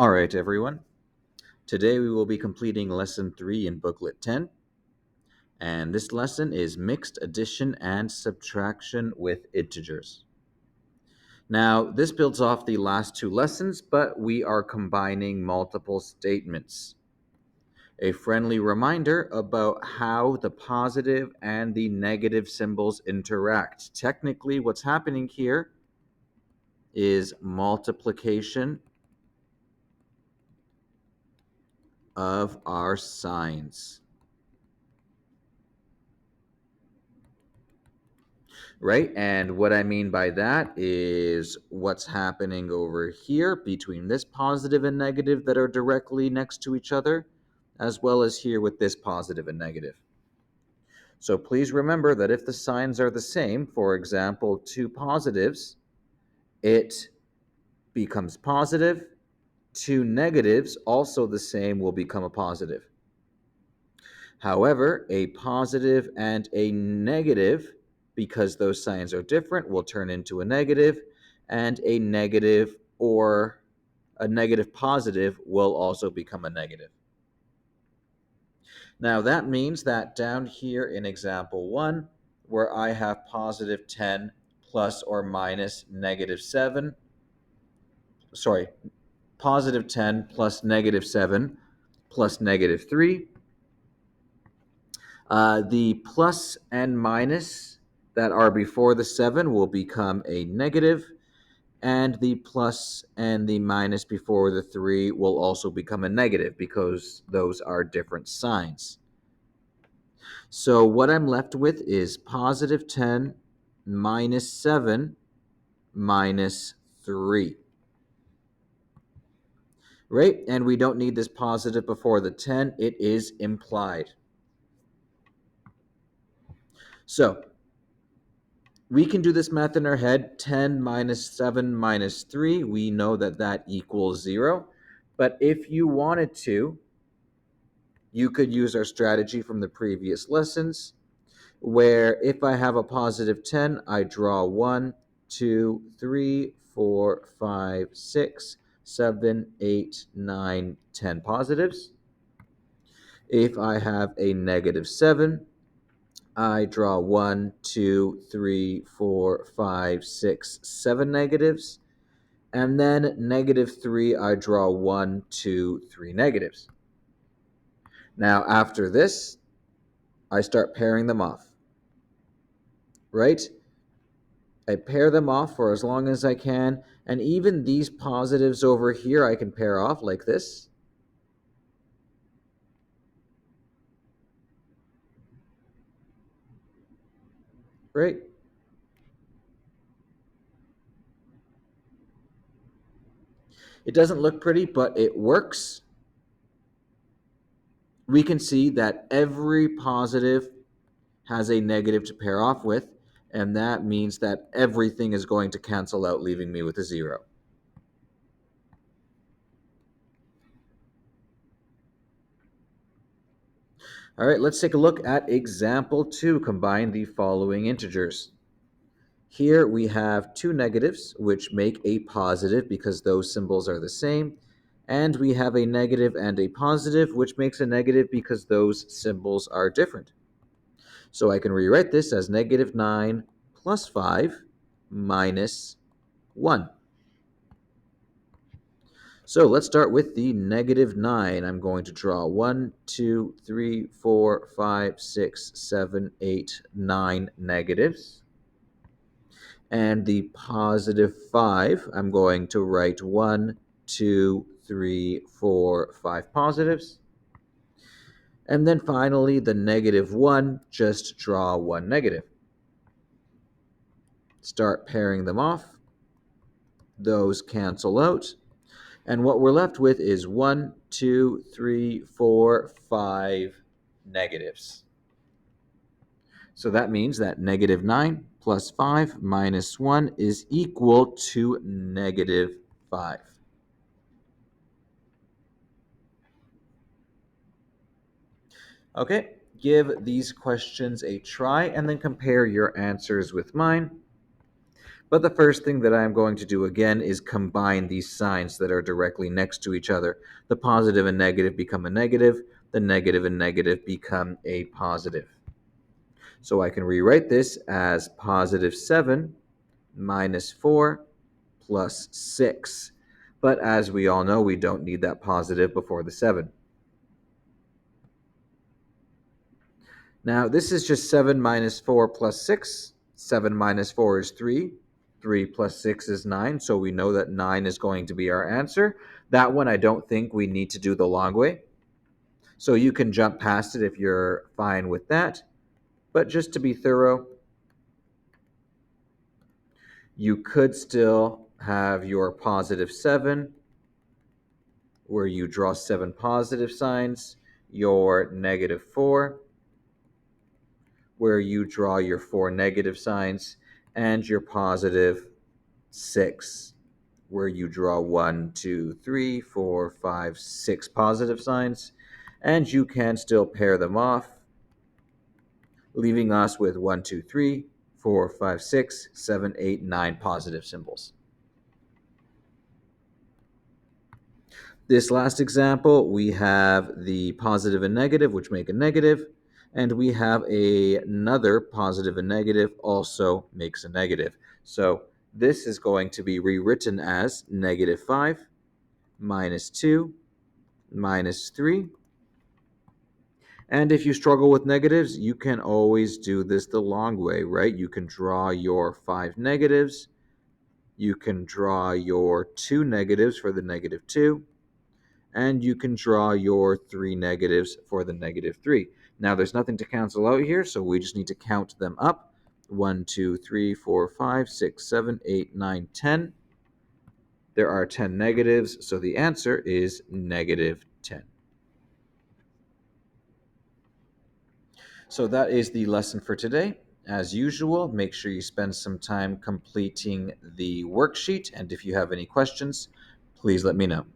All right, everyone. Today we will be completing Lesson 3 in Booklet 10. And this lesson is Mixed Addition and Subtraction with Integers. Now, this builds off the last two lessons, but we are combining multiple statements. A friendly reminder about how the positive and the negative symbols interact. Technically, what's happening here is multiplication of our signs. Right? And what I mean by that is what's happening over here between this positive and negative that are directly next to each other, as well as here with this positive and negative. So please remember that if the signs are the same, for example, two positives, it becomes positive. Two negatives, also the same, will become a positive. However, a positive and a negative, because those signs are different, will turn into a negative, and a negative or a negative positive will also become a negative. Now that means that down here in example 1, where I have positive 10 plus or minus negative 7, positive 10 plus negative 7 plus negative 3, the plus and minus that are before the 7 will become a negative, and the plus and the minus before the 3 will also become a negative because those are different signs. So what I'm left with is positive 10 minus 7 minus 3. Right? And we don't need this positive before the 10. It is implied. So we can do this math in our head. 10 minus 7 minus 3. We know that that equals 0. But if you wanted to, you could use our strategy from the previous lessons, where if I have a positive 10, I draw 1, 2, 3, 4, 5, 6, 7, 8, 9, 10 positives. If I have a negative 7, I draw 1, 2, 3, 4, 5, 6, 7 negatives. And then negative 3, I draw 1, 2, 3 negatives. Now, after this, I start pairing them off. Right? I pair them off for as long as I can. And even these positives over here, I can pair off like this. Right? It doesn't look pretty, but it works. We can see that every positive has a negative to pair off with, and that means that everything is going to cancel out, leaving me with a 0. All right, let's take a look at example 2. Combine the following integers. Here we have two negatives, which make a positive because those symbols are the same. And we have a negative and a positive, which makes a negative because those symbols are different. So I can rewrite this as negative 9 plus 5 minus 1. So let's start with the negative 9. I'm going to draw 1, 2, 3, 4, 5, 6, 7, 8, 9 negatives. And the positive 5, I'm going to write 1, 2, 3, 4, 5 positives. And then finally, the negative 1, just draw 1 negative. Start pairing them off. Those cancel out. And what we're left with is 1, 2, 3, 4, 5 negatives. So that means that negative 9 plus 5 minus 1 is equal to negative 5. Okay, give these questions a try and then compare your answers with mine. But the first thing that I'm going to do again is combine these signs that are directly next to each other. The positive and negative become a negative. The negative and negative become a positive. So I can rewrite this as positive 7 minus 4 plus 6. But as we all know, we don't need that positive before the 7. Now, this is just 7 minus 4 plus 6. 7 minus 4 is 3. 3 plus 6 is 9, so we know that 9 is going to be our answer. That one I don't think we need to do the long way. So you can jump past it if you're fine with that. But just to be thorough, you could still have your positive 7, where you draw 7 positive signs, your negative 4, where you draw your 4 negative signs, and your positive 6, where you draw 1, 2, 3, 4, 5, 6 positive signs, and you can still pair them off, leaving us with 1, 2, 3, 4, 5, 6, 7, 8, 9 positive symbols. This last example, we have the positive and negative, which make a negative, and we have another positive and negative also makes a negative. So this is going to be rewritten as negative 5 minus 2 minus 3. And if you struggle with negatives, you can always do this the long way, right? You can draw your 5 negatives. You can draw your 2 negatives for the negative 2. And you can draw your 3 negatives for the negative 3. Now, there's nothing to cancel out here, so we just need to count them up. 1, 2, 3, 4, 5, 6, 7, 8, 9, 10. There are 10 negatives, so the answer is negative 10. So that is the lesson for today. As usual, make sure you spend some time completing the worksheet, and if you have any questions, please let me know.